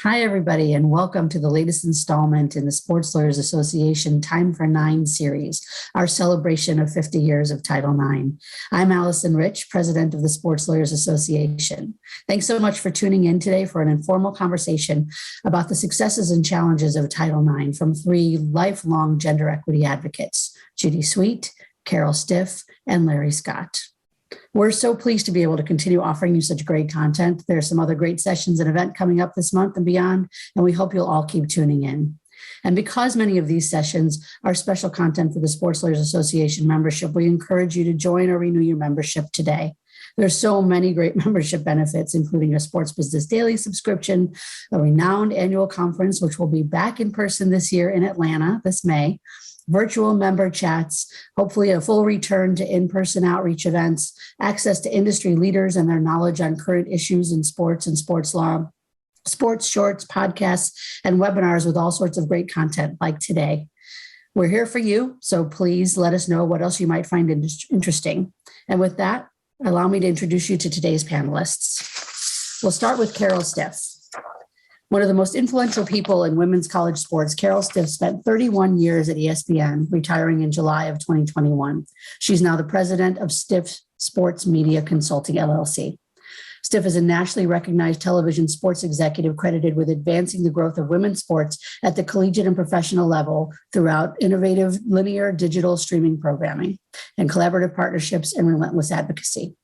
Hi, everybody, and welcome to the latest installment in the Sports Lawyers Association Time for Nine series, our celebration of 50 years of Title IX. I'm Allison Rich, president of the Sports Lawyers Association. Thanks so much for tuning in today for an informal conversation about the successes and challenges of Title IX from three lifelong gender equity advocates, Judy Sweet, Carol Stiff, and Larry Scott. We're so pleased to be able to continue offering you such great content. There are some other great sessions and events coming up this month and beyond, and we hope you'll all keep tuning in. And because many of these sessions are special content for the Sports Lawyers Association membership, we encourage you to join or renew your membership today. There's so many great membership benefits, including a Sports Business Daily subscription, a renowned annual conference, which will be back in person this year in Atlanta this May, virtual member chats, hopefully a full return to in-person outreach events, access to industry leaders and their knowledge on current issues in sports and sports law, sports shorts, podcasts, and webinars with all sorts of great content like today. We're here for you, so please let us know what else you might find interesting. And with that, allow me to introduce you to today's panelists. We'll start with Carol Stiff. One of the most influential people in women's college sports, Carol Stiff spent 31 years at ESPN, retiring in July of 2021. She's now the president of Stiff Sports Media Consulting, LLC. Stiff is a nationally recognized television sports executive credited with advancing the growth of women's sports at the collegiate and professional level throughout innovative linear digital streaming programming and collaborative partnerships and relentless advocacy.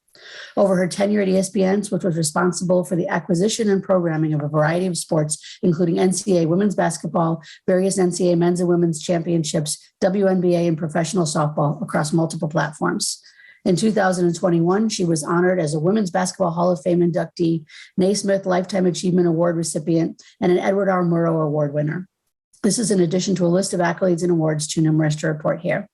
Over her tenure at ESPN, which was responsible for the acquisition and programming of a variety of sports, including NCAA women's basketball, various NCAA men's and women's championships, WNBA, and professional softball across multiple platforms. In 2021, she was honored as a Women's Basketball Hall of Fame inductee, Naismith Lifetime Achievement Award recipient, and an Edward R. Murrow Award winner. This is in addition to a list of accolades and awards too numerous to report here.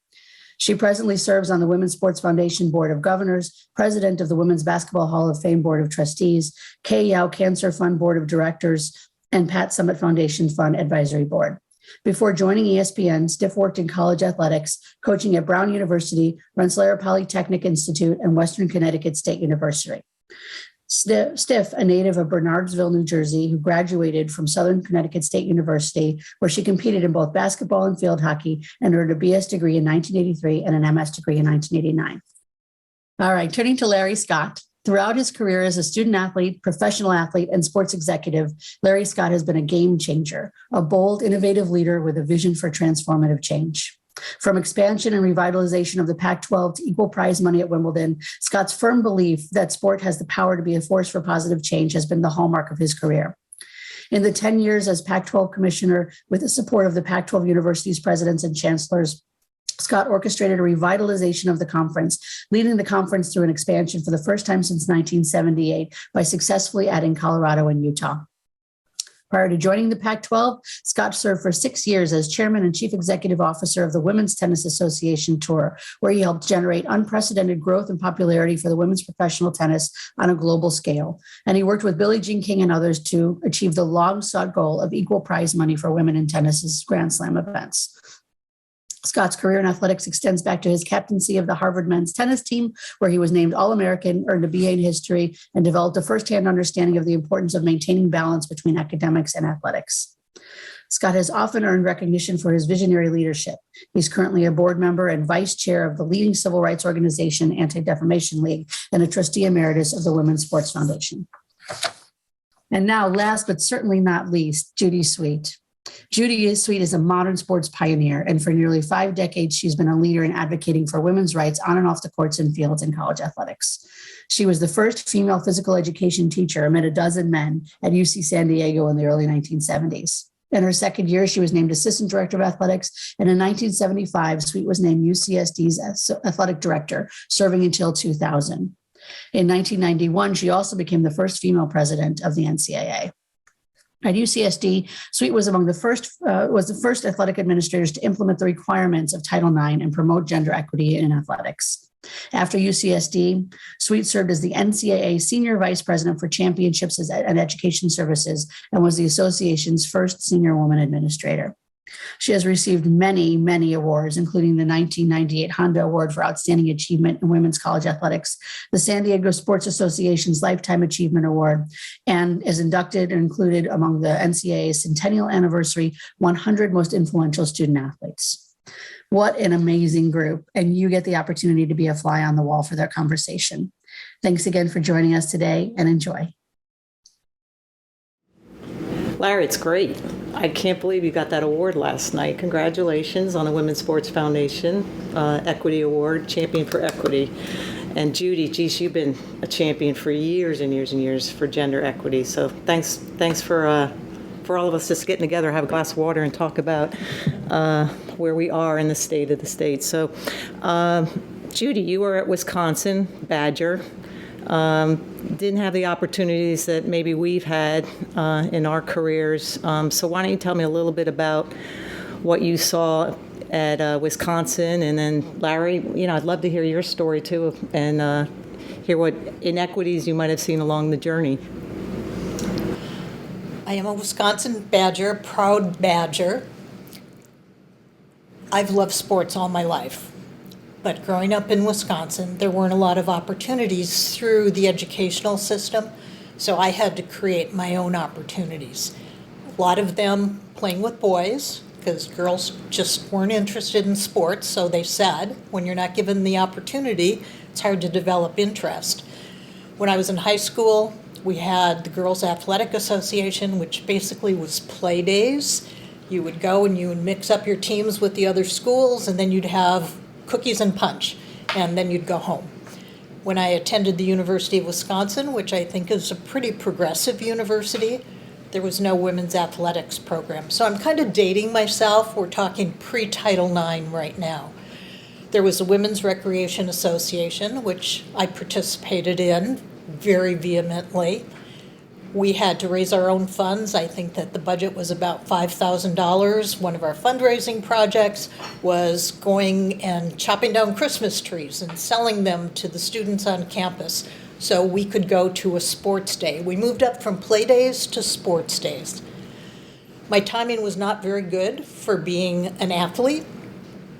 She presently serves on the Women's Sports Foundation Board of Governors, president of the Women's Basketball Hall of Fame Board of Trustees, Kay Yow Cancer Fund Board of Directors, and Pat Summit Foundation Fund Advisory Board. Before joining ESPN, Stiff worked in college athletics, coaching at Brown University, Rensselaer Polytechnic Institute, and Western Connecticut State University. Stiff, a native of Bernardsville, New Jersey, who graduated from Southern Connecticut State University, where she competed in both basketball and field hockey and earned a BS degree in 1983 and an MS degree in 1989. All right, turning to Larry Scott. Throughout his career as a student athlete, professional athlete, and sports executive, Larry Scott has been a game changer, a bold, innovative leader with a vision for transformative change. From expansion and revitalization of the Pac-12 to equal prize money at Wimbledon, Scott's firm belief that sport has the power to be a force for positive change has been the hallmark of his career. In the 10 years as Pac-12 commissioner, with the support of the Pac-12 universities, presidents, and chancellors, Scott orchestrated a revitalization of the conference, leading the conference through an expansion for the first time since 1978 by successfully adding Colorado and Utah. Prior to joining the Pac-12, Scott served for 6 years as chairman and chief executive officer of the Women's Tennis Association Tour, where he helped generate unprecedented growth and popularity for the women's professional tennis on a global scale. And he worked with Billie Jean King and others to achieve the long-sought goal of equal prize money for women in tennis's Grand Slam events. Scott's career in athletics extends back to his captaincy of the Harvard men's tennis team, where he was named All-American, earned a BA in history, and developed a firsthand understanding of the importance of maintaining balance between academics and athletics. Scott has often earned recognition for his visionary leadership. He's currently a board member and vice chair of the leading civil rights organization, Anti-Defamation League, and a trustee emeritus of the Women's Sports Foundation. And now, last but certainly not least, Judy Sweet. Judy Sweet is a modern sports pioneer, and for nearly 5 decades, she's been a leader in advocating for women's rights on and off the courts and fields in college athletics. She was the first female physical education teacher amid a dozen men at UC San Diego in the early 1970s. In her second year, she was named assistant director of athletics, and in 1975, Sweet was named UCSD's athletic director, serving until 2000. In 1991, she also became the first female president of the NCAA. At UCSD, Sweet was among the first athletic administrators to implement the requirements of Title IX and promote gender equity in athletics. After UCSD, Sweet served as the NCAA Senior Vice President for Championships and Education Services and was the association's first senior woman administrator. She has received many, many awards, including the 1998 Honda Award for Outstanding Achievement in Women's College Athletics, the San Diego Sports Association's Lifetime Achievement Award, and is inducted and included among the NCAA's Centennial Anniversary 100 Most Influential Student Athletes. What an amazing group, and you get the opportunity to be a fly on the wall for their conversation. Thanks again for joining us today, and enjoy. Larry, it's great. I can't believe you got that award last night. Congratulations on the Women's Sports Foundation Equity Award, Champion for Equity. And Judy, geez, you've been a champion for years and years and years for gender equity. So thanks for all of us just getting together, have a glass of water, and talk about where we are in the state of the state. So, Judy, you were at Wisconsin Badger. Didn't have the opportunities that maybe we've had in our careers. So why don't you tell me a little bit about what you saw at Wisconsin, and then Larry, I'd love to hear your story too, and hear what inequities you might have seen along the journey. I am a Wisconsin Badger, proud Badger. I've loved sports all my life. But growing up in Wisconsin, there weren't a lot of opportunities through the educational system, so I had to create my own opportunities. A lot of them playing with boys, because girls just weren't interested in sports, so they said, when you're not given the opportunity, it's hard to develop interest. When I was in high school, we had the Girls Athletic Association, which basically was play days. You would go and you would mix up your teams with the other schools, and then you'd have cookies and punch, and then you'd go home. When I attended the University of Wisconsin, which I think is a pretty progressive university, there was no women's athletics program. So I'm kind of dating myself. We're talking pre-Title IX right now. There was a Women's Recreation Association, which I participated in very vehemently. We had to raise our own funds. I think that the budget was about $5,000. One of our fundraising projects was going and chopping down Christmas trees and selling them to the students on campus so we could go to a sports day. We moved up from play days to sports days. My timing was not very good for being an athlete,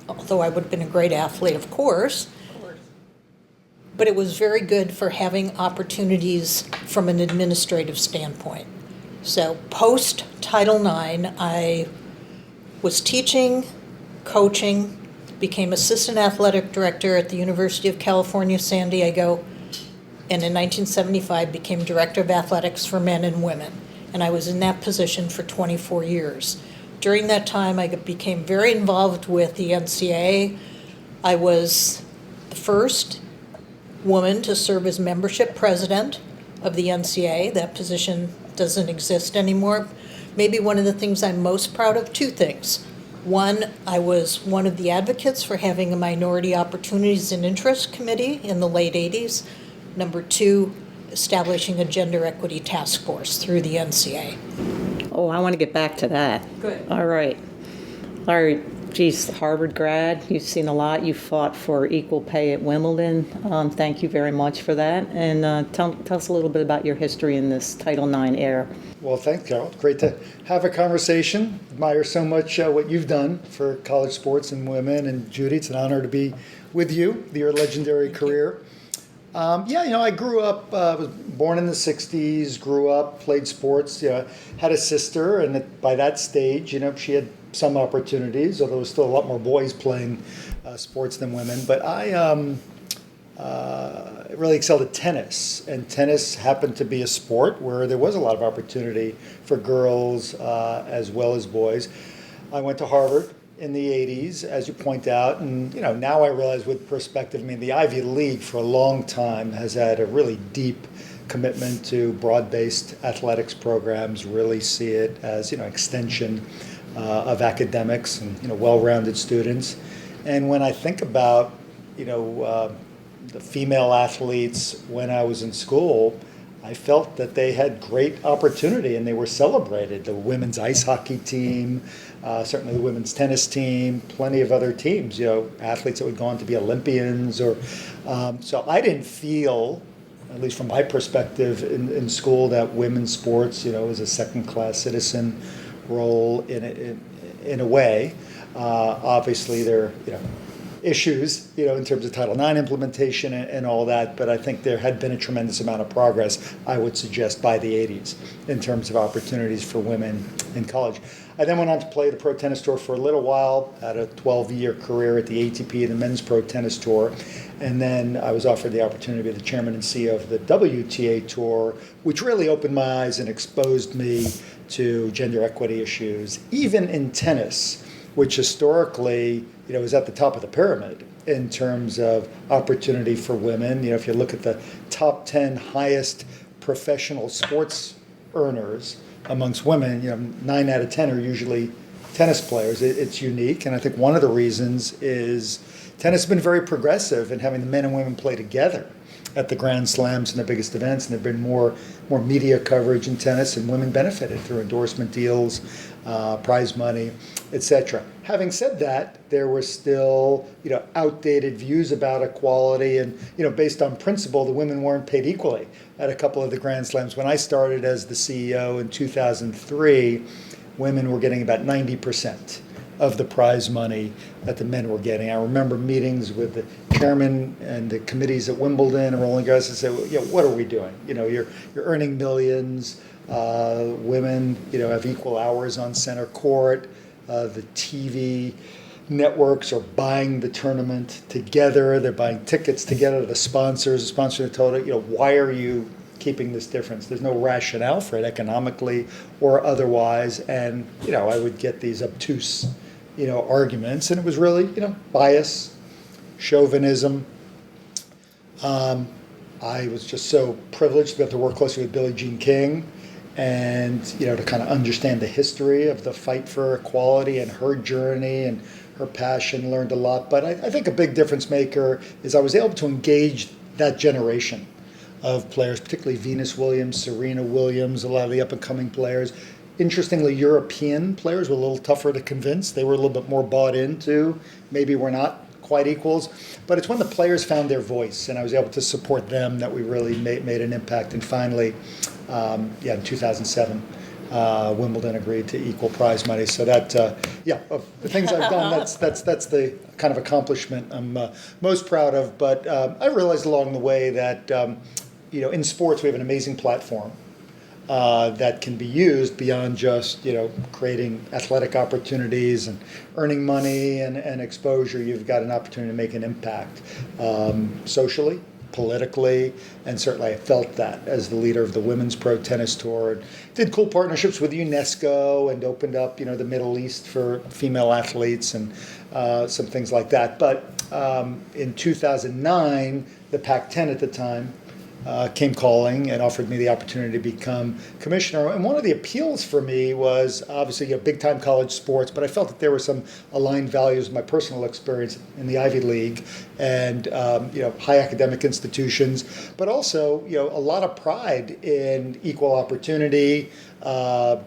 although I would have been a great athlete, of course. But it was very good for having opportunities from an administrative standpoint. So post-Title IX, I was teaching, coaching, became assistant athletic director at the University of California, San Diego, and in 1975 became director of athletics for men and women. And I was in that position for 24 years. During that time, I became very involved with the NCAA. I was the first woman to serve as membership president of the NCAA. That position doesn't exist anymore. Maybe one of the things I'm most proud of, two things. One, I was one of the advocates for having a Minority Opportunities and Interest Committee in the late 80s. Number two, establishing a gender equity task force through the NCAA. Oh, I want to get back to that. Good. All right. Larry, geez, Harvard grad, you've seen a lot. You fought for equal pay at Wimbledon. Thank you very much for that. And tell us a little bit about your history in this Title IX era. Well, thanks, Carol. Great to have a conversation. Admire so much what you've done for college sports and women. And Judy, it's an honor to be with you, your legendary career. I grew up, was born in the 60s, grew up, played sports, had a sister, and by that stage, she had some opportunities, although there was still a lot more boys playing sports than women. But I really excelled at tennis, and tennis happened to be a sport where there was a lot of opportunity for girls as well as boys. I went to Harvard in the 80s, as you point out, and now I realize with perspective, the Ivy League for a long time has had a really deep commitment to broad-based athletics programs, really see it as extension of academics and well-rounded students. And when I think about the female athletes when I was in school, I felt that they had great opportunity and they were celebrated. The women's ice hockey team, certainly the women's tennis team, plenty of other teams, athletes that would go on to be Olympians. So I didn't feel, at least from my perspective in school, that women's sports, was a second-class citizen role in in a way. Obviously, there are issues, in terms of Title IX implementation and all that, but I think there had been a tremendous amount of progress, I would suggest, by the 80s in terms of opportunities for women in college. I then went on to play the Pro Tennis Tour for a little while, had a 12-year career at the ATP and the Men's Pro Tennis Tour, and then I was offered the opportunity to be the chairman and CEO of the WTA Tour, which really opened my eyes and exposed me to gender equity issues, even in tennis, which historically, is at the top of the pyramid in terms of opportunity for women. If you look at the top 10 highest professional sports earners amongst women, 9 out of 10 are usually tennis players. It's unique, and I think one of the reasons is tennis has been very progressive in having the men and women play together at the Grand Slams and the biggest events, and there have been more media coverage in tennis, and women benefited through endorsement deals, prize money, etc. Having said that, there were still outdated views about equality, and based on principle, the women weren't paid equally at a couple of the Grand Slams. When I started as the CEO in 2003, women were getting about 90% of the prize money that the men were getting. I remember meetings with the chairman and the committees at Wimbledon and Roland Garros and say, well, what are we doing? You're earning millions. Women, have equal hours on center court. The TV networks are buying the tournament together. They're buying tickets together. The sponsors told it, why are you keeping this difference? There's no rationale for it economically or otherwise. And, I would get these obtuse, arguments, and it was really, bias, chauvinism. I was just so privileged to be able to work closely with Billie Jean King and, to kind of understand the history of the fight for equality and her journey and her passion, learned a lot. But I think a big difference maker is I was able to engage that generation of players, particularly Venus Williams, Serena Williams, a lot of the up-and-coming players. Interestingly, European players were a little tougher to convince. They were a little bit more bought into. Maybe we're not quite equals. But it's when the players found their voice, and I was able to support them, that we really made an impact. And finally, in 2007, Wimbledon agreed to equal prize money. So that, of the things I've done, that's the kind of accomplishment I'm most proud of. But I realized along the way that, in sports we have an amazing platform that can be used beyond just, creating athletic opportunities and earning money and exposure. You've got an opportunity to make an impact socially, politically, and certainly I felt that as the leader of the Women's Pro Tennis Tour. And did cool partnerships with UNESCO and opened up, the Middle East for female athletes and some things like that. But in 2009, the Pac-10 at the time came calling and offered me the opportunity to become commissioner. And one of the appeals for me was obviously big-time college sports, but I felt that there were some aligned values, my personal experience in the Ivy League and high academic institutions, but also a lot of pride in equal opportunity,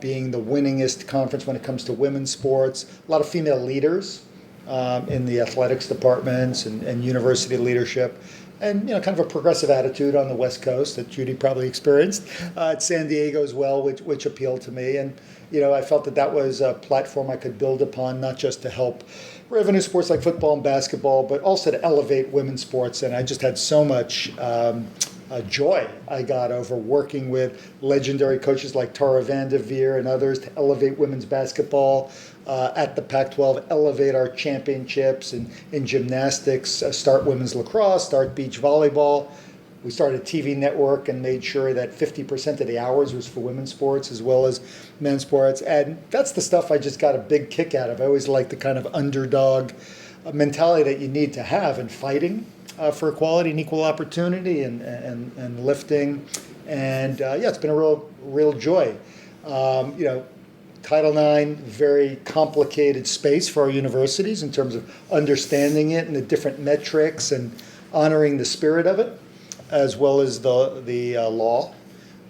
being the winningest conference when it comes to women's sports, a lot of female leaders in the athletics departments and university leadership. And kind of a progressive attitude on the West Coast that Judy probably experienced at San Diego as well, which appealed to me. And I felt that was a platform I could build upon, not just to help revenue sports like football and basketball, but also to elevate women's sports. And I just had so much joy I got over working with legendary coaches like Tara Vanderveer and others to elevate women's basketball at the Pac-12, elevate our championships in gymnastics, start women's lacrosse, start beach volleyball. We started a TV network and made sure that 50% of the hours was for women's sports as well as men's sports. And that's the stuff I just got a big kick out of. I always like the kind of underdog mentality that you need to have in fighting for equality and equal opportunity and lifting. And it's been a real joy. Title IX, very complicated space for our universities in terms of understanding it and the different metrics and honoring the spirit of it, as well as the law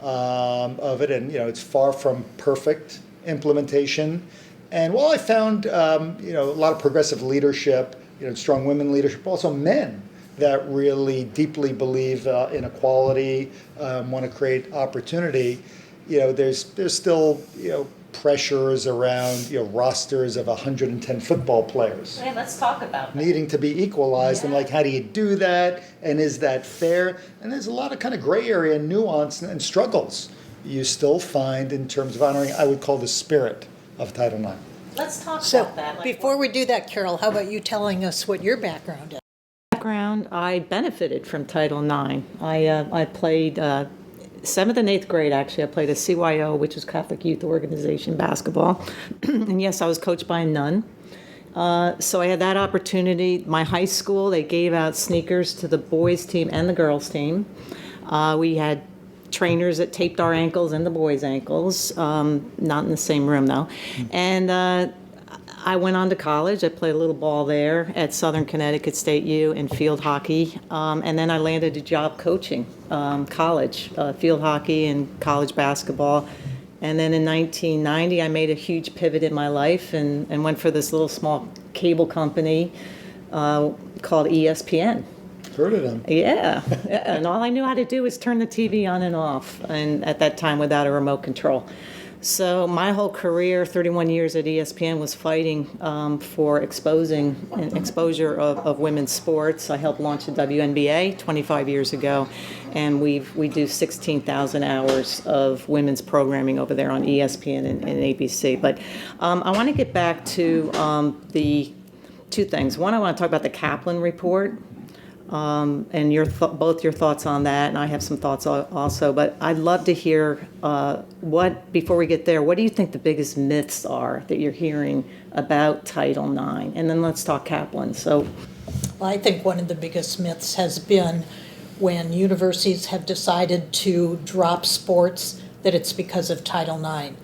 of it. And it's far from perfect implementation. And while I found a lot of progressive leadership, strong women leadership, also men that really deeply believe in equality, want to create opportunity. there's still pressures around rosters of 110 football players Hey, let's talk about that. needing to be equalized, and like, how do you do that, and is that fair? And there's a lot of kind of gray area and nuance and struggles you still find in terms of honoring, I would call, the spirit of Title IX. Let's talk So about that. before we do that, Carol, how about you telling us what your background is? I benefited from Title IX. I played 7th and 8th grade, actually. I played a CYO, which is Catholic Youth Organization basketball. And yes, I was coached by a nun. So I had that opportunity. My high school, they gave out sneakers to the boys' team and the girls' team. We had trainers that taped our ankles and the boys' ankles, not in the same room, though. And I went on to college. I played a little ball there at Southern Connecticut State U in field hockey. And then I landed a job coaching college, field hockey and college basketball. And then in 1990, I made a huge pivot in my life and went for this little small cable company called ESPN. Heard of them? Yeah. And all I knew how to do was turn the TV on and off, and at that time without a remote control. So my whole career, 31 years at ESPN, was fighting for exposure of women's sports. I helped launch the WNBA 25 years ago, and we do 16,000 hours of women's programming over there on ESPN and ABC. But I want to get back to the two things. One, I want to talk about the Kaplan Report. And both your thoughts on that, and I have some thoughts also. But I'd love to hear before we get there, what do you think the biggest myths are that you're hearing about Title IX? And then let's talk Kaplan. Well, I think one of the biggest myths has been when universities have decided to drop sports, that it's because of Title IX.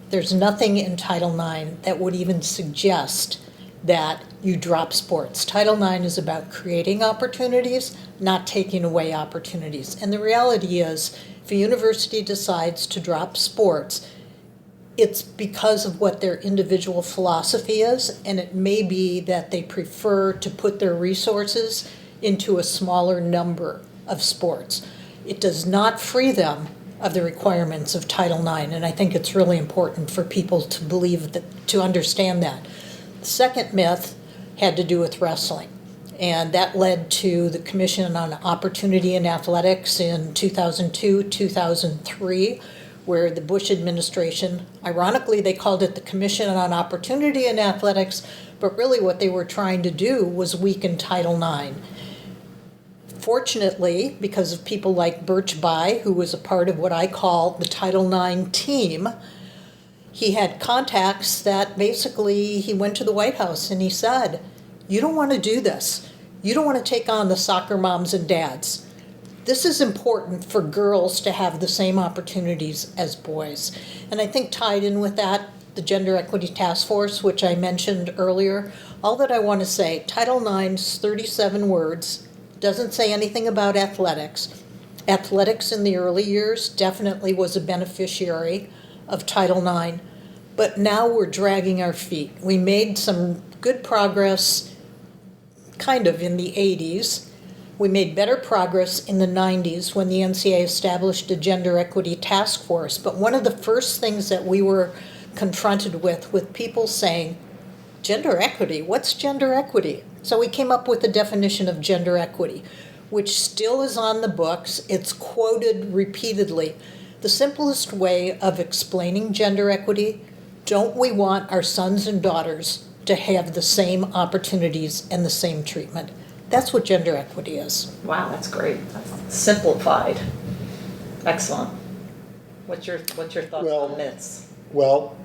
There's nothing in Title IX that would even suggest that you drop sports. Title IX is about creating opportunities, not taking away opportunities. And the reality is, if a university decides to drop sports, it's because of what their individual philosophy is, and it may be that they prefer to put their resources into a smaller number of sports. It does not free them of the requirements of Title IX, and I think it's really important for people to believe that, to understand that. The second myth had to do with wrestling, and that led to the Commission on Opportunity in Athletics in 2002, 2003, where the Bush administration, ironically, they called it the Commission on Opportunity in Athletics, but really what they were trying to do was weaken Title IX. Fortunately, because of people like Birch Bayh, who was a part of what I call the Title IX team, he had contacts that basically he went to the White House and he said, you don't want to do this. You don't want to take on the soccer moms and dads. This is important for girls to have the same opportunities as boys. And I think tied in with that, the Gender Equity Task Force, which I mentioned earlier, all that I want to say, Title IX's 37 words, doesn't say anything about athletics. Athletics in the early years definitely was a beneficiary of Title IX, but now we're dragging our feet. We made some good progress kind of in the 80s. We made better progress in the 90s when the NCAA established a Gender Equity Task Force. But one of the first things that we were confronted with people saying, gender equity, what's gender equity? So we came up with a definition of gender equity, which still is on the books. It's quoted repeatedly. The simplest way of explaining gender equity, don't we want our sons and daughters to have the same opportunities and the same treatment? That's what gender equity is. Wow, that's great. That's simplified. Excellent. What's your thoughts on myths? Well,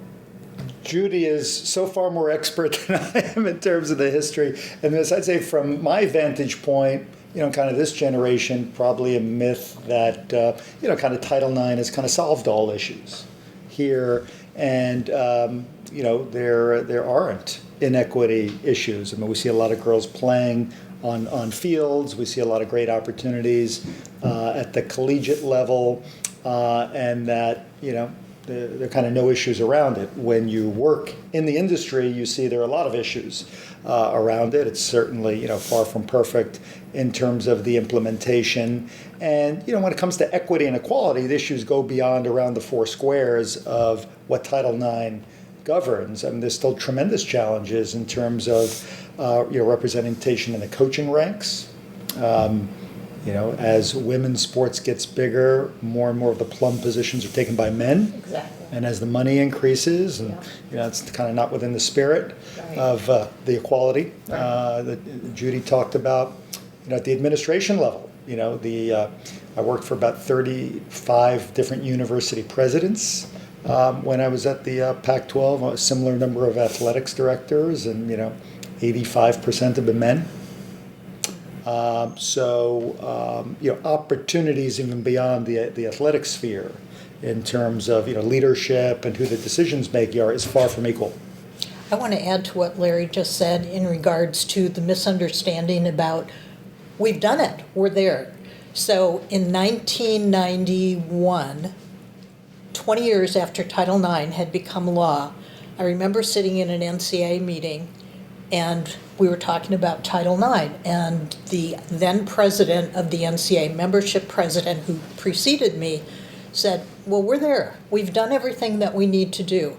Judy is so far more expert than I am in terms of the history. And this, I'd say from my vantage point, kind of this generation, probably a myth that, kind of Title IX has kind of solved all issues here. And, there aren't inequity issues. I mean, we see a lot of girls playing on fields. We see a lot of great opportunities at the collegiate level. And that, there are kind of no issues around it. When you work in the industry, you see there are a lot of issues around it. It's certainly, far from perfect in terms of the implementation. And, when it comes to equity and equality, the issues go beyond around the four squares of what Title IX governs. I mean, there's still tremendous challenges in terms of, representation in the coaching ranks. As women's sports gets bigger, more and more of the plum positions are taken by men. Exactly. And as the money increases, and it's kind of not within the spirit of the equality that Judy talked about. At the administration level, I worked for about 35 different university presidents when I was at the Pac-12. A similar number of athletics directors, and 85% have been men. Opportunities even beyond the athletic sphere in terms of leadership and who the decisions making are is far from equal. I want to add to what Larry just said in regards to the misunderstanding about we've done it, we're there. So in 1991, 20 years after Title IX had become law, I remember sitting in an NCAA meeting and we were talking about Title IX, and the then president of the NCAA, membership president who preceded me, said, well, we're there. We've done everything that we need to do.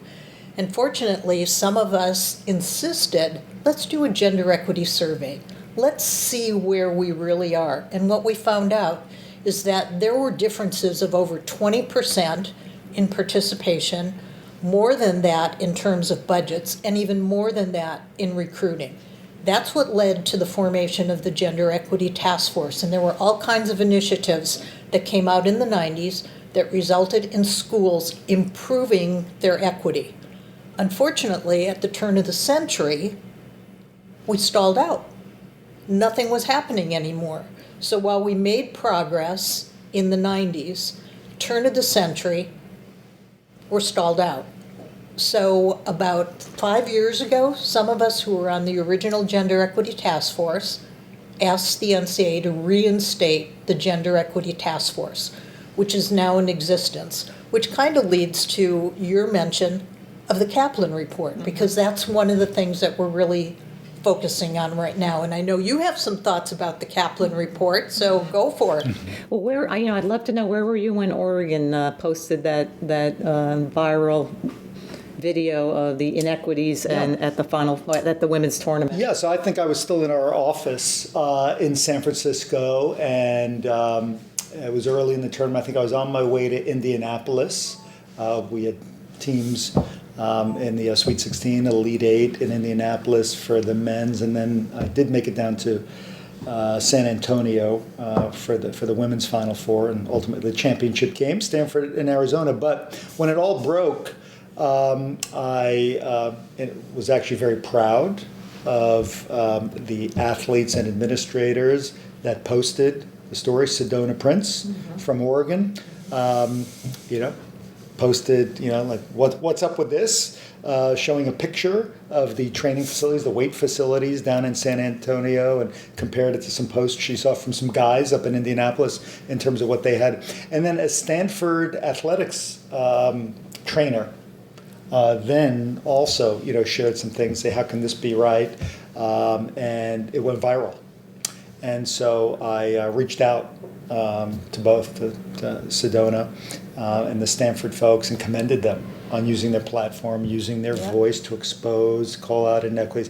And fortunately, some of us insisted, let's do a gender equity survey. Let's see where we really are. And what we found out is that there were differences of over 20% in participation, more than that in terms of budgets, and even more than that in recruiting. That's what led to the formation of the Gender Equity Task Force. And there were all kinds of initiatives that came out in the 90s that resulted in schools improving their equity. Unfortunately, at the turn of the century, we stalled out. Nothing was happening anymore. So while we made progress in the 90s, turn of the century, we're stalled out. So about 5 years ago, some of us who were on the original Gender Equity Task Force asked the NCAA to reinstate the Gender Equity Task Force, which is now in existence, which kind of leads to your mention of the Kaplan Report, because that's one of the things that we're really focusing on right now. And I know you have some thoughts about the Kaplan Report, so go for it. Well, I'd love to know, where were you when Oregon posted that viral video of the inequities and at the women's tournament? Yeah, so I think I was still in our office in San Francisco, and it was early in the tournament. I think I was on my way to Indianapolis. We had teams in the Sweet 16, Elite 8 in Indianapolis for the men's, and then I did make it down to San Antonio for the women's Final Four, and ultimately the championship game, Stanford in Arizona. But when it all broke, I was actually very proud of the athletes and administrators that posted the story. Sedona Prince from Oregon, posted, like, what's up with this? Showing a picture of the training facilities, the weight facilities down in San Antonio, and compared it to some posts she saw from some guys up in Indianapolis in terms of what they had. And then a Stanford athletics trainer then also, shared some things, say, how can this be right? And it went viral. And so I reached out to both to Sedona and the Stanford folks and commended them on using their platform, using their voice to expose, call out inequities.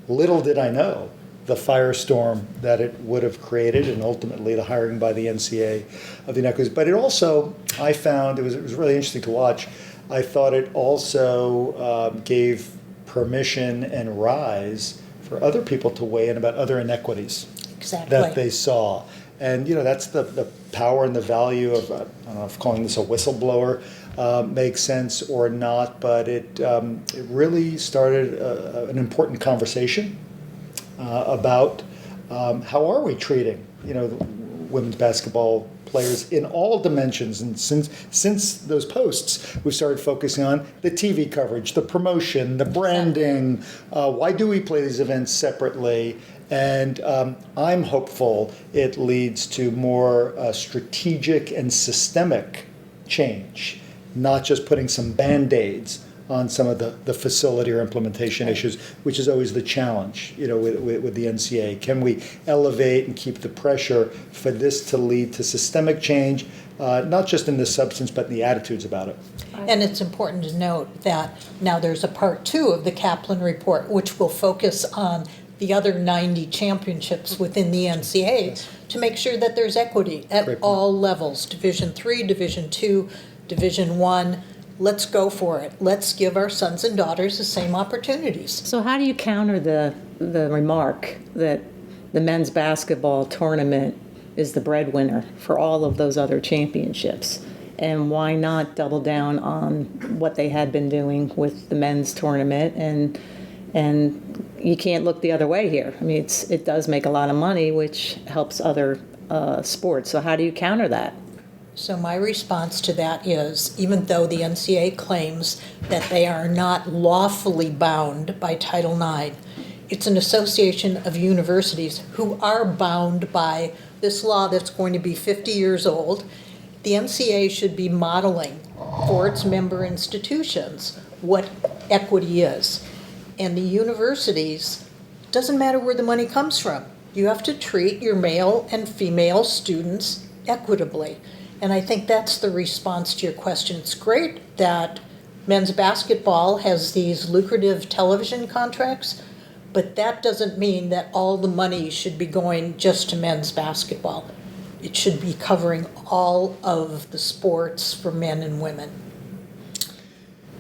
Little did I know the firestorm that it would have created, and ultimately the hiring by the NCAA of the inequities. But it also, I found, it was really interesting to watch. I thought it also gave permission and rise for other people to weigh in about other inequities that they saw. And, that's the power and the value of, I don't know if calling this a whistleblower makes sense or not, but it really started an important conversation about how are we treating, women's basketball players in all dimensions. And since those posts, we've started focusing on the TV coverage, the promotion, the branding. Why do we play these events separately? And I'm hopeful it leads to more strategic and systemic change not just putting some Band-Aids on some of the facility or implementation issues, which is always the challenge, with the NCAA. Can we elevate and keep the pressure for this to lead to systemic change, not just in the substance, but in the attitudes about it? And it's important to note that now there's a part 2 of the Kaplan Report, which will focus on the other 90 championships within the NCAA to make sure that there's equity at all levels, Division III, Division II, Division I. Let's go for it. Let's give our sons and daughters the same opportunities. So how do you counter the remark that the men's basketball tournament is the breadwinner for all of those other championships? And why not double down on what they had been doing with the men's tournament? And you can't look the other way here. I mean, it does make a lot of money, which helps other sports. So how do you counter that? So my response to that is, even though the NCAA claims that they are not lawfully bound by Title IX, it's an association of universities who are bound by this law that's going to be 50 years old. The NCAA should be modeling for its member institutions what equity is. And the universities, doesn't matter where the money comes from, you have to treat your male and female students equitably. And I think that's the response to your question. It's great that men's basketball has these lucrative television contracts, but that doesn't mean that all the money should be going just to men's basketball. It should be covering all of the sports for men and women.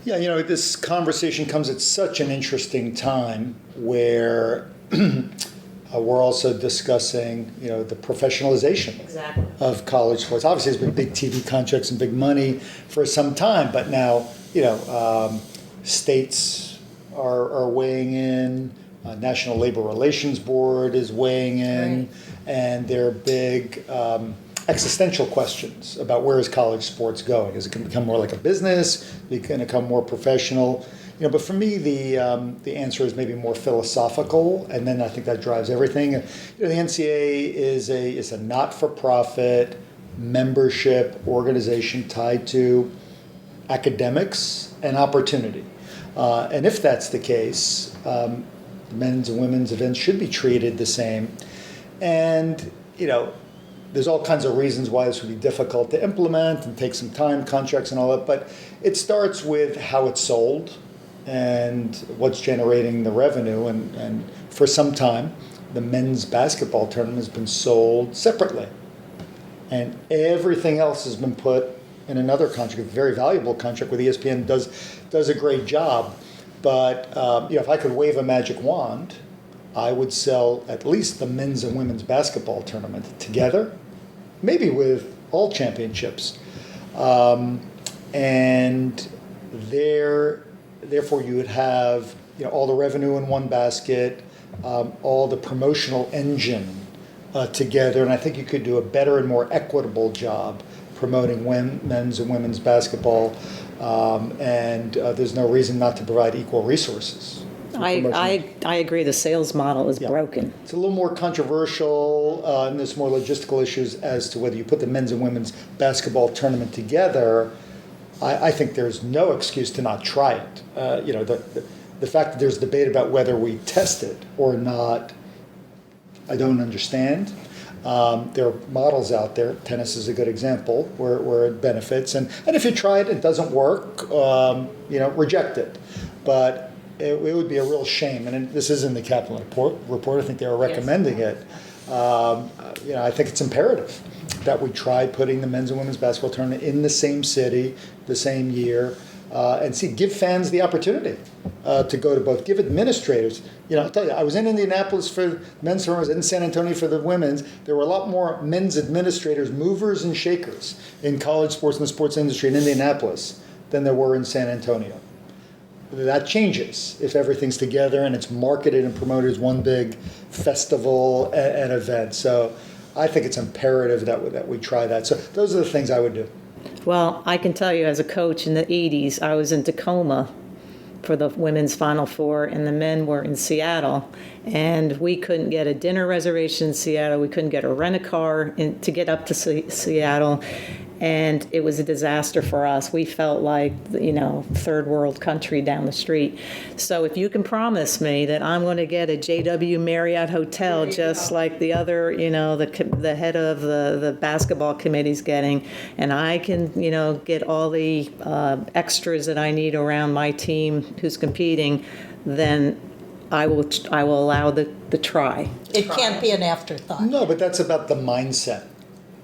Yeah, this conversation comes at such an interesting time where we're also discussing, the professionalization of college sports. Obviously, there's been big TV contracts and big money for some time, but now, states are weighing in. National Labor Relations Board is weighing in, Right. And there are big existential questions about where is college sports going. Is it going to become more like a business? Is it going to become more professional? But for me, the answer is maybe more philosophical, and then I think that drives everything. The NCAA is a not-for-profit membership organization tied to academics and opportunity, and if that's the case, the men's and women's events should be treated the same. And there's all kinds of reasons why this would be difficult to implement and take some time, contracts and all that, but it starts with how it's sold and what's generating the revenue. And for some time, the men's basketball tournament has been sold separately. And everything else has been put in another contract, a very valuable contract where the ESPN does a great job. But if I could wave a magic wand, I would sell at least the men's and women's basketball tournament together, maybe with all championships. And therefore you would have all the revenue in one basket, all the promotional engine together, and I think you could do a better and more equitable job promoting men's and women's basketball, and there's no reason not to provide equal resources. I agree the sales model is broken. It's a little more controversial, and there's more logistical issues as to whether you put the men's and women's basketball tournament together. I think there's no excuse to not try it. The fact that there's debate about whether we test it or not, I don't understand. There are models out there. Tennis is a good example where it benefits, and if you try it, it doesn't work. Reject it. But it would be a real shame, and this is in the Kaplan Report. I think they are recommending it. I think it's imperative that we try putting the men's and women's basketball tournament in the same city, the same year, and give fans the opportunity to go to both. Give administrators. I'll tell you, I was in Indianapolis for men's tournament. I was in San Antonio for the women's. There were a lot more men's administrators, movers and shakers in college sports and the sports industry in Indianapolis than there were in San Antonio. That changes if everything's together and it's marketed and promoted as one big festival and event. So I think it's imperative that we try that. So those are the things I would do. Well, I can tell you as a coach in the 80s, I was in Tacoma for the women's Final Four, and the men were in Seattle. And we couldn't get a dinner reservation in Seattle. We couldn't get a rent-a-car to get up to Seattle. and it was a disaster for us. We felt like, third world country down the street. So if you can promise me that I'm going to get a JW Marriott hotel just like the other, the head of the basketball committee's getting, and I can, get all the extras that I need around my team who's competing, then I will allow the try. It can't be an afterthought. No, but that's about the mindset,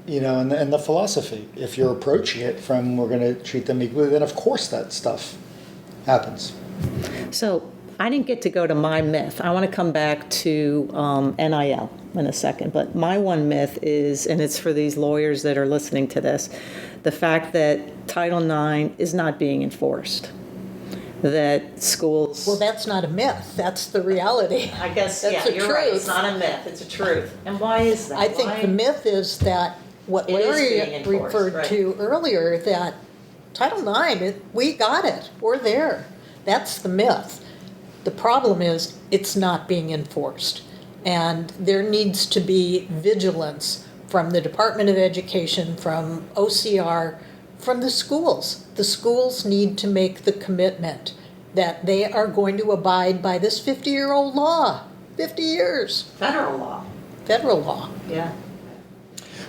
and the philosophy. If you're approaching it from we're going to treat them equally, then of course that stuff happens. So I didn't get to go to my myth. I want to come back to NIL in a second. But my one myth is, and it's for these lawyers that are listening to this, the fact that Title IX is not being enforced. That schools... Well, that's not a myth. That's the reality. I guess, that's the you're truth. right. It's not a myth. It's a truth. And why is that? I think the myth is that what Larry referred to earlier, that Title IX, we got it. We're there. That's the myth. The problem is it's not being enforced. And there needs to be vigilance from the Department of Education, from OCR, from the schools. The schools need to make the commitment that they are going to abide by this 50-year-old law. 50 years. Federal law. Federal law. Yeah.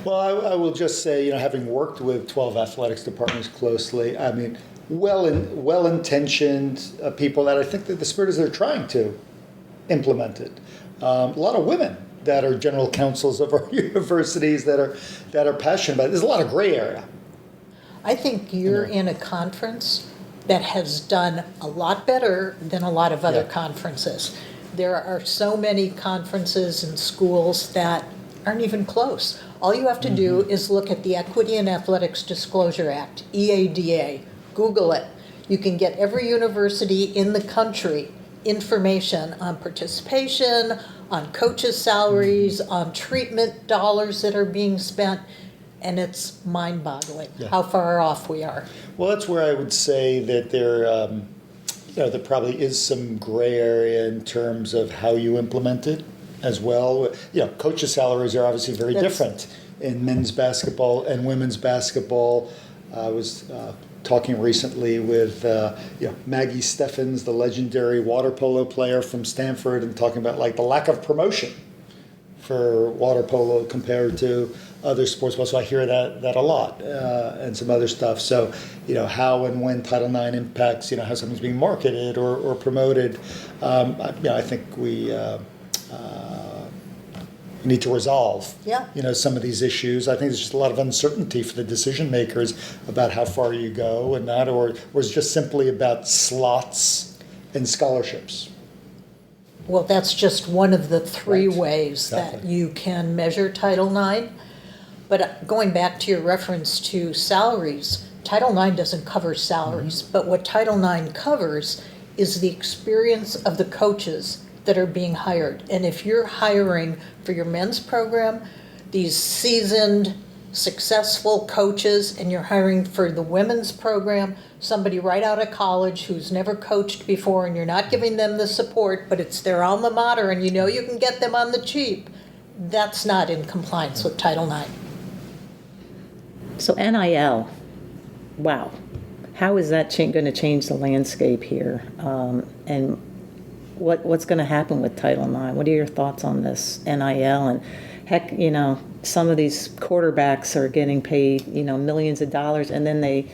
Well, I will just say, having worked with 12 athletics departments closely, I mean, well-intentioned people that I think that the spirit is they're trying to implement it. A lot of women that are general counsels of our universities that are passionate about it. There's a lot of gray area. I think you're in a conference that has done a lot better than a lot of other conferences. There are so many conferences and schools that aren't even close. All you have to do is look at the Equity in Athletics Disclosure Act, EADA. Google it. You can get every university in the country information on participation, on coaches' salaries, on treatment dollars that are being spent. And it's mind-boggling how far off we are. Well, that's where I would say that there probably is some gray area in terms of how you implement it as well. Coaches' salaries are obviously very different in men's basketball and women's basketball. I was talking recently with Maggie Steffens, the legendary water polo player from Stanford, and talking about the lack of promotion for water polo compared to other sports. So I hear that a lot, and some other stuff. So, how and when Title IX impacts, how something's being marketed or promoted. I think we need to resolve, some of these issues. I think there's just a lot of uncertainty for the decision makers about how far you go and that, or it's just simply about slots and scholarships. Well, that's just one of the three ways that you can measure Title IX. But going back to your reference to salaries, Title IX doesn't cover salaries, but what Title IX covers is the experience of the coaches that are being hired. And if you're hiring for your men's program, these seasoned, successful coaches, and you're hiring for the women's program, somebody right out of college who's never coached before, and you're not giving them the support, but it's their alma mater and you can get them on the cheap, that's not in compliance with Title IX. So NIL, wow. How is that going to change the landscape here? And what's going to happen with Title IX? What are your thoughts on this NIL? And heck, some of these quarterbacks are getting paid, millions of dollars, and then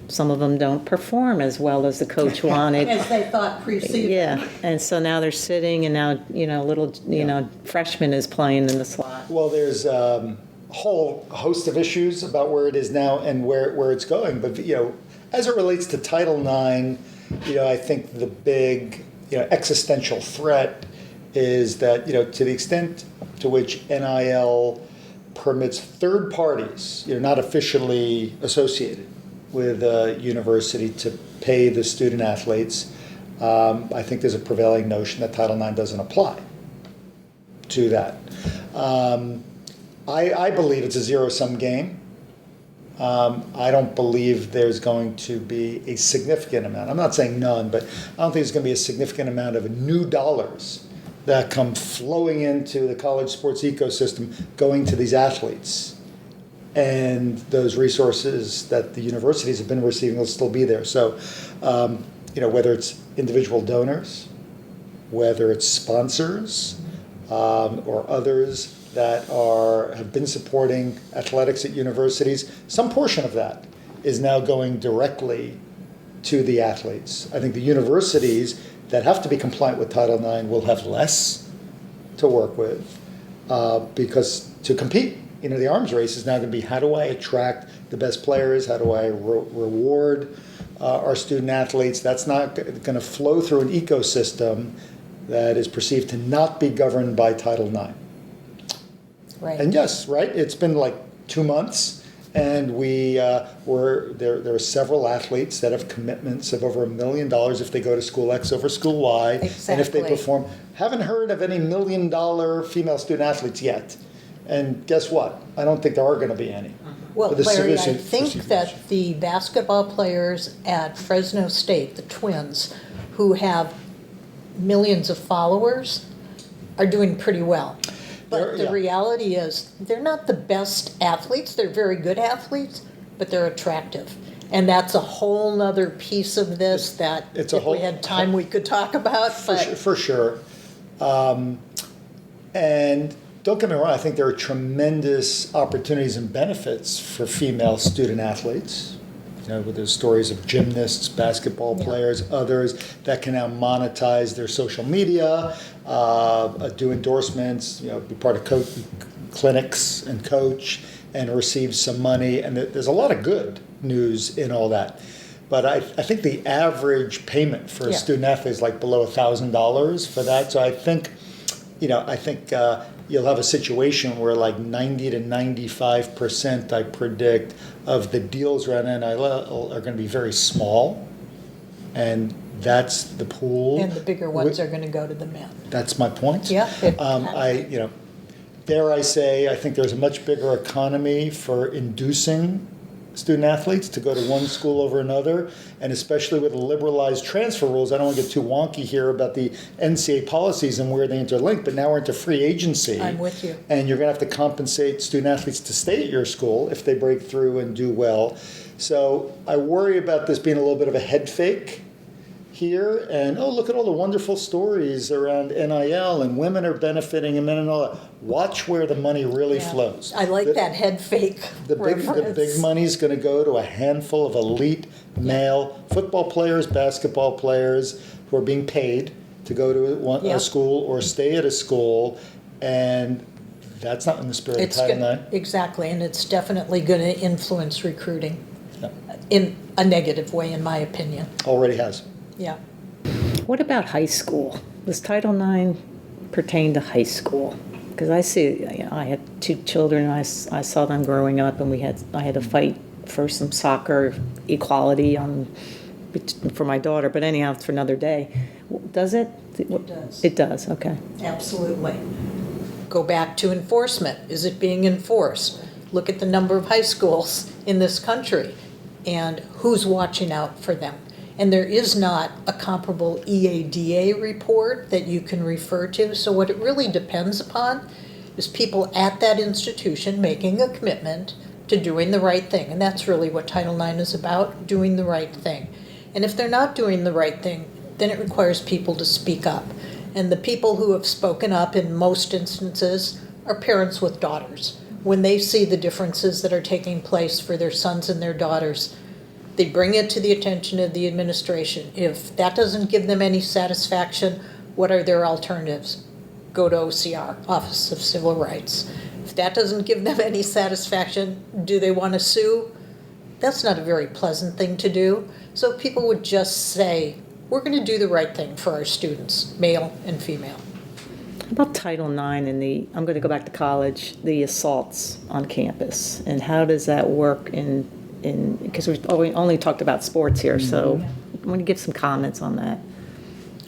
some of them don't perform as well as the coach wanted. As they thought pre-season. Yeah, and so now they're sitting, and now, freshman is playing in the slot. Well, there's a whole host of issues about where it is now and where it's going. But, as it relates to Title IX, I think the big, existential threat is that, to the extent to which NIL permits third parties, not officially associated with a university, to pay the student athletes, I think there's a prevailing notion that Title IX doesn't apply to that. I believe it's a zero-sum game. I don't believe there's going to be a significant amount. I'm not saying none, but I don't think there's going to be a significant amount of new dollars that come flowing into the college sports ecosystem going to these athletes. and those resources that the universities have been receiving will still be there. So, whether it's individual donors, whether it's sponsors, or others that have been supporting athletics at universities, some portion of that is now going directly to the athletes. I think the universities that have to be compliant with Title IX will have less to work with because to compete, the arms race is now going to be, how do I attract the best players? How do I reward our student athletes? That's not going to flow through an ecosystem that is perceived to not be governed by Title IX. Right. And yes, right, it's been like 2 months, and there are several athletes that have commitments of over $1 million if they go to School X over School Y. Exactly. And if they perform. Haven't heard of any $1 million female student athletes yet. And guess what? I don't think there are going to be any. Well, But the Larry, I serious- think that the basketball players at Fresno State, the Twins, who have millions of followers, are doing pretty well. But the Yeah. reality is, they're not the best athletes. They're very good athletes, but they're attractive. And that's a whole nother piece of this that It's a if whole- we had time, we could talk about. For sure. And don't get me wrong, I think there are tremendous opportunities and benefits for female student athletes. With the stories of gymnasts, basketball players, others that can now monetize their social media, do endorsements, be part of clinics and coach, and receive some money. And there's a lot of good news in all that. But I think the average payment for a student athlete is like below $1,000 for that. So I think, you'll have a situation where like 90 to 95%, I predict, of the deals around NIL are going to be very small, and that's the pool. And the bigger ones are going to go to the men. That's my point. Yeah. Dare I say, I think there's a much bigger economy for inducing student athletes to go to one school over another, and especially with the liberalized transfer rules. I don't want to get too wonky here about the NCAA policies and where they interlink, but now we're into free agency. I'm with you. And you're going to have to compensate student athletes to stay at your school if they break through and do well. So I worry about this being a little bit of a head fake here, and look at all the wonderful stories around NIL, and women are benefiting and men and all that. Watch where the money really flows. I like that head fake The big money is going to go to a handful of elite male football players, basketball players who are being paid to go to a school or stay at a school, and that's not in the spirit of Title IX. Exactly, and it's definitely going to influence recruiting in a negative way, in my opinion. Already has. Yeah. What about high school? Does Title IX pertain to high school? Because I see, I had 2 children, and I saw them growing up, and I had to fight for some soccer equality for my daughter. But anyhow, it's for another day. Does it? It does. It does. Okay. Absolutely. Go back to enforcement. Is it being enforced? Look at the number of high schools in this country and who's watching out for them. And there is not a comparable EADA report that you can refer to. So what it really depends upon is people at that institution making a commitment to doing the right thing. And that's really what Title IX is about, doing the right thing. And if they're not doing the right thing, then it requires people to speak up. And the people who have spoken up in most instances are parents with daughters. When they see the differences that are taking place for their sons and their daughters, they bring it to the attention of the administration. If that doesn't give them any satisfaction, what are their alternatives? Go to OCR, Office of Civil Rights. If that doesn't give them any satisfaction, do they want to sue? That's not a very pleasant thing to do. So people would just say, we're going to do the right thing for our students, male and female. How about Title IX and I'm going to go back to college, the assaults on campus, and how does that work because we've only talked about sports here, so I want to give some comments on that.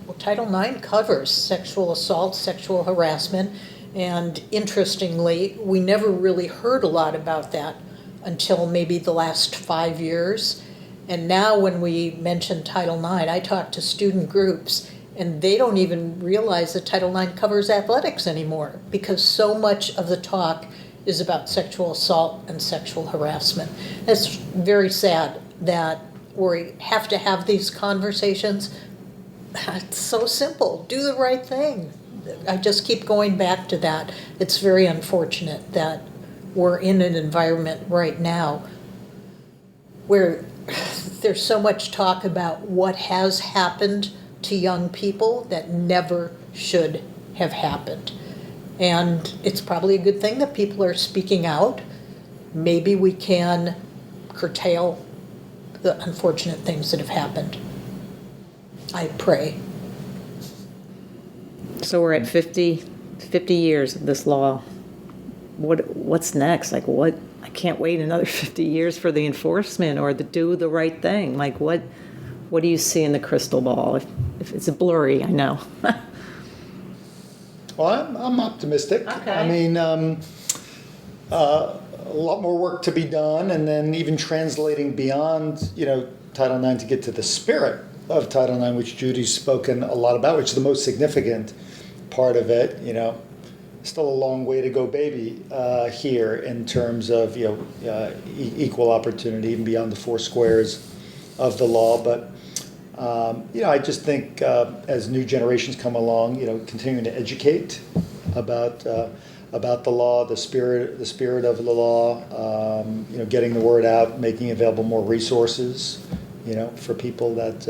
Well, Title IX covers sexual assault, sexual harassment, and interestingly, we never really heard a lot about that until maybe the last 5 years. And now when we mention Title IX, I talk to student groups, and they don't even realize that Title IX covers athletics anymore, because so much of the talk is about sexual assault and sexual harassment. It's very sad that we have to have these conversations. It's so simple. Do the right thing. I just keep going back to that. It's very unfortunate that we're in an environment right now where there's so much talk about what has happened to young people that never should have happened. And it's probably a good thing that people are speaking out. Maybe we can curtail the unfortunate things that have happened. I pray. So we're at 50 years of this law. What's next? Like what? I can't wait another 50 years for the enforcement or to do the right thing. Like what do you see in the crystal ball? If it's blurry, I know. Well, I'm optimistic. Okay. I mean, a lot more work to be done, and then even translating beyond, Title IX to get to the spirit of Title IX, which Judy's spoken a lot about, which is the most significant part of it. Still a long way to go, baby, here in terms of equal opportunity, even beyond the four squares of the law. But I just think as new generations come along, continuing to educate about the law, the spirit of the law, getting the word out, making available more resources, for people that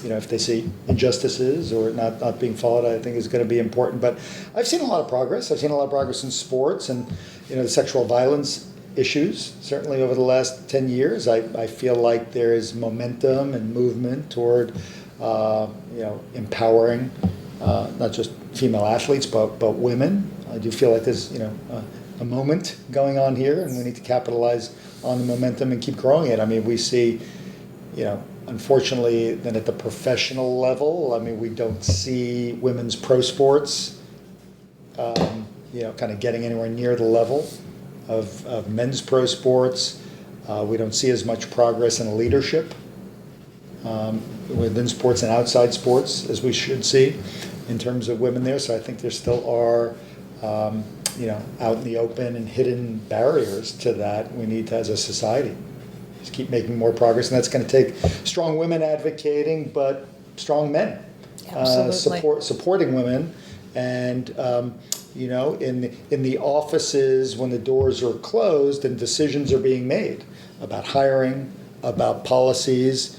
if they see injustices or not being followed, I think is going to be important. But I've seen a lot of progress. I've seen a lot of progress in sports and the sexual violence issues. Certainly over the last 10 years, I feel like there is momentum and movement toward empowering not just female athletes but women. I do feel like there's a moment going on here, and we need to capitalize on the momentum and keep growing it. I mean, we see unfortunately, then at the professional level, I mean, we don't see women's pro sports, kind of getting anywhere near the level of men's pro sports. We don't see as much progress in leadership within sports and outside sports as we should see in terms of women there. So I think there still are, out in the open and hidden barriers to that. We need to, as a society, just keep making more progress, and that's going to take strong women advocating, but strong men supporting women, and in the offices when the doors are closed and decisions are being made about hiring, about policies.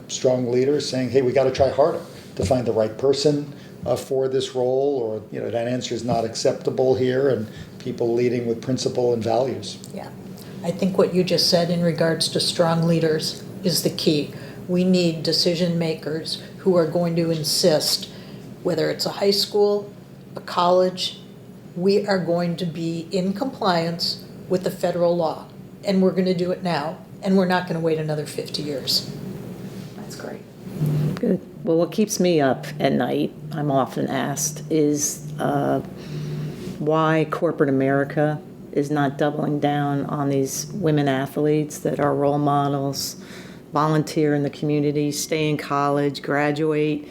Strong leaders saying, "Hey, we got to try harder to find the right person for this role," or that answer is not acceptable here, and people leading with principle and values. Yeah. I think what you just said in regards to strong leaders is the key. We need decision makers who are going to insist, whether it's a high school, a college, we are going to be in compliance with the federal law. And we're going to do it now, and we're not going to wait another 50 years. That's great. Good. Well, what keeps me up at night, I'm often asked, is why corporate America is not doubling down on these women athletes that are role models, volunteer in the community, stay in college, graduate,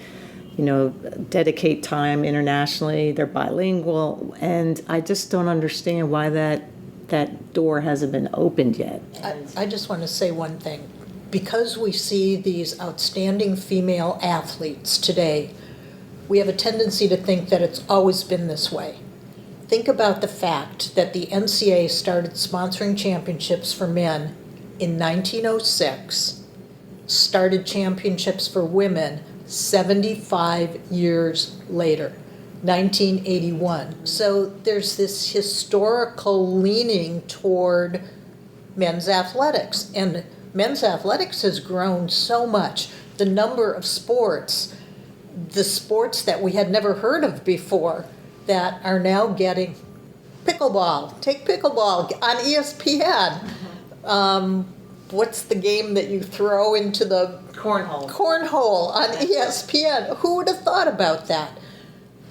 dedicate time internationally. They're bilingual, and I just don't understand why that door hasn't been opened yet. I just want to say one thing. Because we see these outstanding female athletes today, we have a tendency to think that it's always been this way. Think about the fact that the NCAA started sponsoring championships for men in 1906, started championships for women 75 years later, 1981. So there's this historical leaning toward men's athletics, and men's athletics has grown so much. The number of sports, the sports that we had never heard of before, that are now getting pickleball. Take pickleball on ESPN. What's the game that you throw into the Cornhole. Cornhole on ESPN. Who would have thought about that?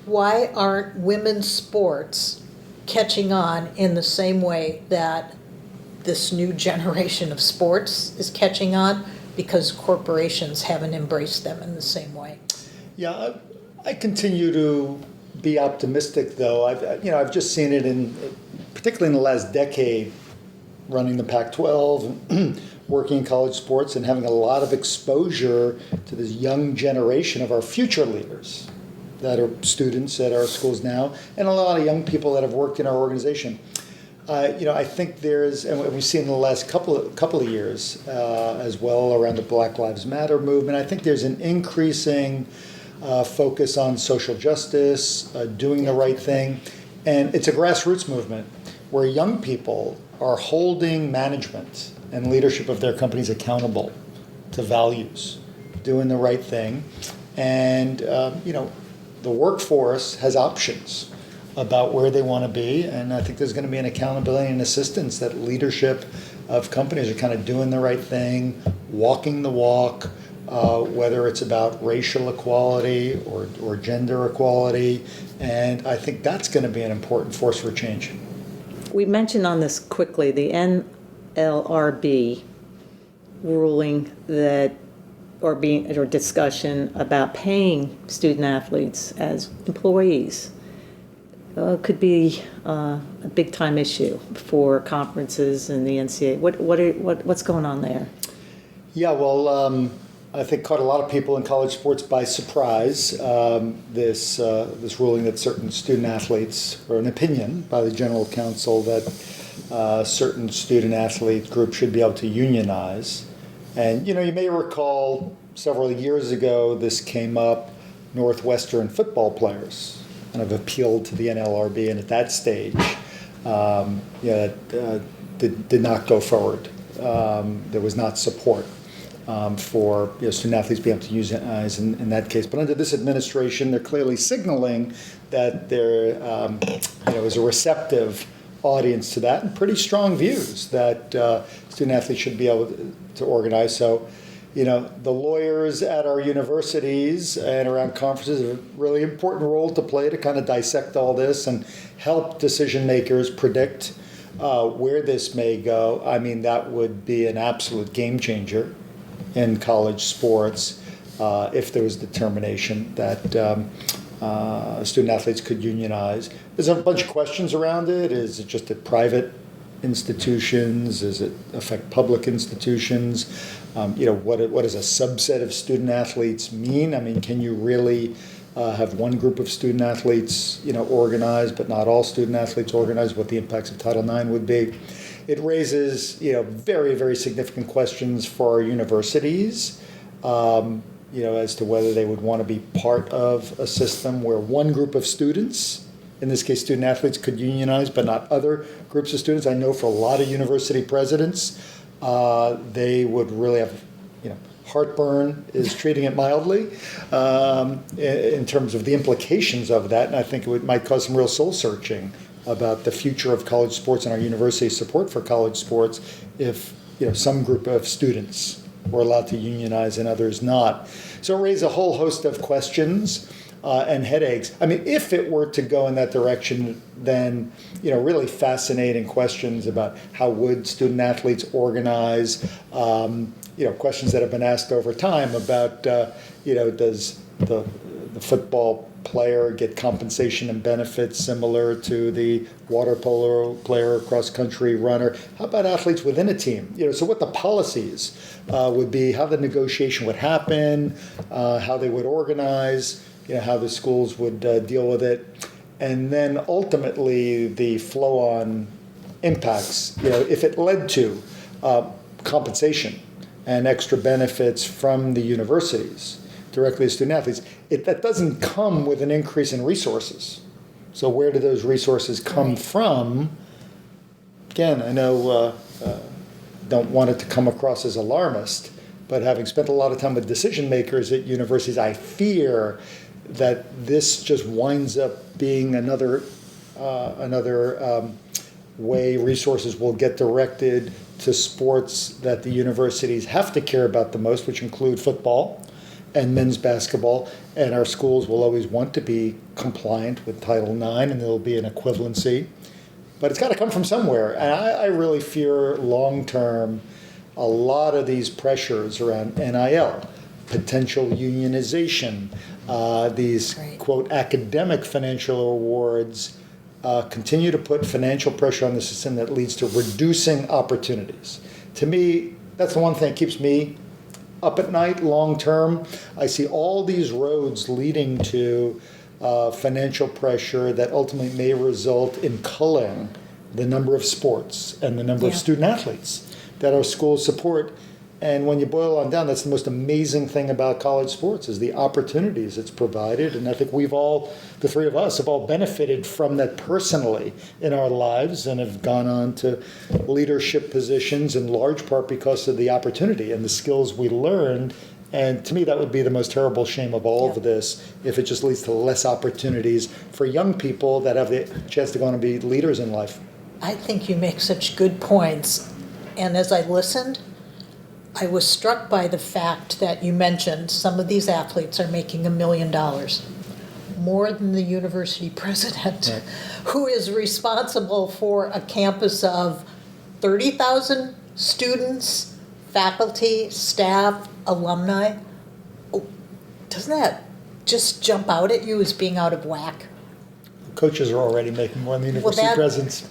Why aren't women's sports catching on in the same way that this new generation of sports is catching on? Because corporations haven't embraced them in the same way. Yeah, I continue to be optimistic, though. I've just seen it in particularly in the last decade, running the Pac-12 and working in college sports and having a lot of exposure to this young generation of our future leaders that are students at our schools now, and a lot of young people that have worked in our organization. I think there's, and we've seen in the last couple of years as well around the Black Lives Matter movement, I think there's an increasing focus on social justice, doing the right thing, and it's a grassroots movement where young people are holding management and leadership of their companies accountable to values, doing the right thing, and the workforce has options about where they want to be, and I think there's going to be an accountability and assistance that leadership of companies are kind of doing the right thing, walking the walk, whether it's about racial equality or gender equality, and I think that's going to be an important force for change. We mentioned on this quickly the NLRB ruling that, or discussion about paying student athletes as employees. Could be a big time issue for conferences and the NCAA. What's going on there? Yeah, well, I think caught a lot of people in college sports by surprise. This ruling that certain student athletes, or an opinion by the general counsel that certain student athlete groups should be able to unionize. And you may recall several years ago this came up. Northwestern football players kind of appealed to the NLRB, and at that stage, did not go forward. There was not support for student athletes being able to use in that case. But under this administration, they're clearly signaling that there is a receptive audience to that, and pretty strong views that student athletes should be able to organize. So, the lawyers at our universities and around conferences have a really important role to play to kind of dissect all this and help decision makers predict where this may go. I mean, that would be an absolute game changer in college sports if there was determination that student athletes could unionize. There's a bunch of questions around it. Is it just at private institutions? Does it affect public institutions? What does a subset of student athletes mean? I mean, can you really have one group of student athletes, organized, but not all student athletes organized? What the impacts of Title IX would be? It raises, very, very significant questions for our universities, as to whether they would want to be part of a system where one group of students, in this case student athletes, could unionize, but not other groups of students. I know for a lot of university presidents, they would really have, heartburn is treating it mildly in terms of the implications of that, and I think it might cause some real soul searching about the future of college sports and our university support for college sports if some group of students were allowed to unionize and others not. So it raised a whole host of questions and headaches. I mean, if it were to go in that direction, then really fascinating questions about how would student athletes organize. Questions that have been asked over time about does the football player get compensation and benefits similar to the water polo player, cross-country runner? How about athletes within a team? So what the policies would be, how the negotiation would happen, how they would organize, how the schools would deal with it, and then ultimately the flow-on impacts. If it led to compensation and extra benefits from the universities directly to student athletes, that doesn't come with an increase in resources. So where do those resources come from? Again, I know don't want it to come across as alarmist, but having spent a lot of time with decision makers at universities, I fear that this just winds up being another way resources will get directed to sports that the universities have to care about the most, which include football and men's basketball, and our schools will always want to be compliant with Title IX, and there'll be an equivalency. But it's got to come from somewhere, and I really fear long-term a lot of these pressures around NIL, potential unionization, these, quote, academic financial awards continue to put financial pressure on the system that leads to reducing opportunities. To me, that's the one thing that keeps me up at night long term. I see all these roads leading to financial pressure that ultimately may result in culling the number of sports and the number of student athletes that our schools support. And when you boil on down, that's the most amazing thing about college sports is the opportunities it's provided. And I think we've all, the three of us, have all benefited from that personally in our lives and have gone on to leadership positions in large part because of the opportunity and the skills we learned. And to me, that would be the most terrible shame of all of this if it just leads to less opportunities for young people that have the chance to go on and be leaders in life. I think you make such good points. And as I listened, I was struck by the fact that you mentioned some of these athletes are making $1 million, more than the university president, who is responsible for a campus of 30,000 students, faculty, staff, alumni. Oh, doesn't that just jump out at you as being out of whack? Coaches are already making more than the university presidents.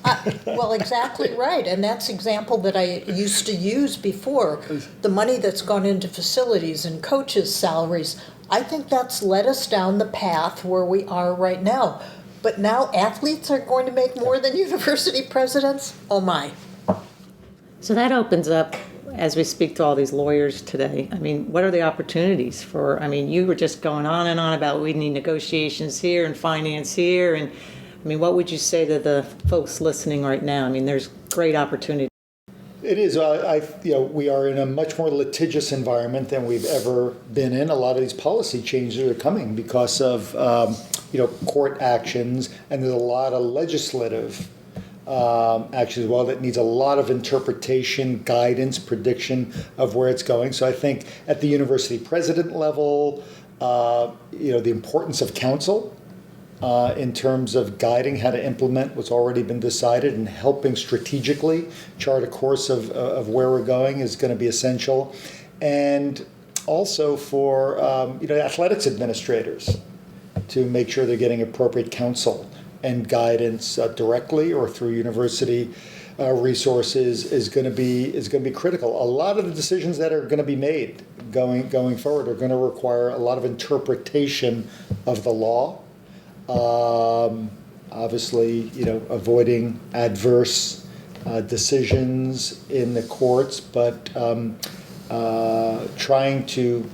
Well, exactly right. And that's an example that I used to use before. The money that's gone into facilities and coaches' salaries, I think that's led us down the path where we are right now. But now athletes are going to make more than university presidents? Oh, my. So that opens up, as we speak to all these lawyers today, I mean, what are the opportunities for, I mean, you were just going on and on about we need negotiations here and finance here. And I mean, what would you say to the folks listening right now? I mean, there's great opportunity. It is. We are in a much more litigious environment than we've ever been in. A lot of these policy changes are coming because of, court actions, and there's a lot of legislative action as well that needs a lot of interpretation, guidance, prediction of where it's going. So I think at the university president level, the importance of counsel in terms of guiding how to implement what's already been decided and helping strategically chart a course of where we're going is going to be essential. And also for athletics administrators to make sure they're getting appropriate counsel and guidance directly or through university resources is going to be critical. A lot of the decisions that are going to be made going forward are going to require a lot of interpretation of the law. Obviously, avoiding adverse decisions in the courts, but trying to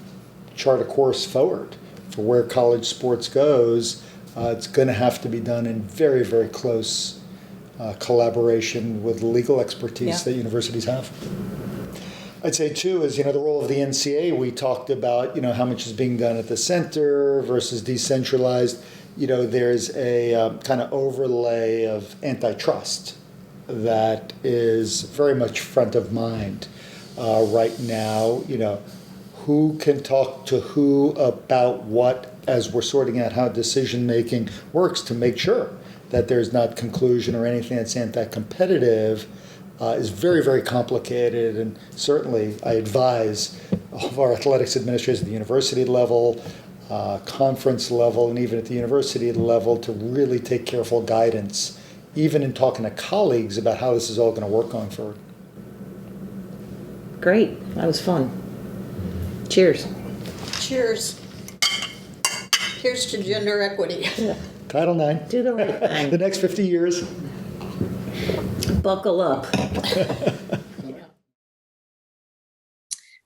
chart a course forward for where college sports goes. It's going to have to be done in very, very close collaboration with legal expertise that universities have. I'd say, too, is, the role of the NCAA. We talked about, how much is being done at the center versus decentralized. There's a kind of overlay of antitrust that is very much front of mind right now. Who can talk to who about what as we're sorting out how decision-making works to make sure that there's not conclusion or anything that's anti-competitive is very, very complicated. And certainly I advise all of our athletics administrators at the university level, conference level, and even at the university level to really take careful guidance, even in talking to colleagues about how this is all going to work going forward. Great. That was fun. Cheers. Cheers. Here's to gender equity. Title IX. Do the right thing. The next 50 years. Buckle up.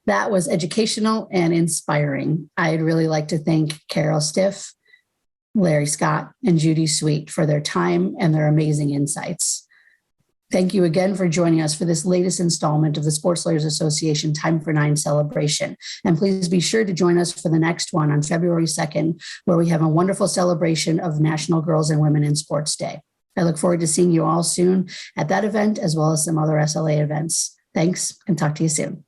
That was educational and inspiring. I'd really like to thank Carol Stiff, Larry Scott, and Judy Sweet for their time and their amazing insights. Thank you again for joining us for this latest installment of the Sports Lawyers Association Time for Nine celebration. And please be sure to join us for the next one on February 2nd, where we have a wonderful celebration of National Girls and Women in Sports Day. I look forward to seeing you all soon at that event, as well as some other SLA events. Thanks, and talk to you soon.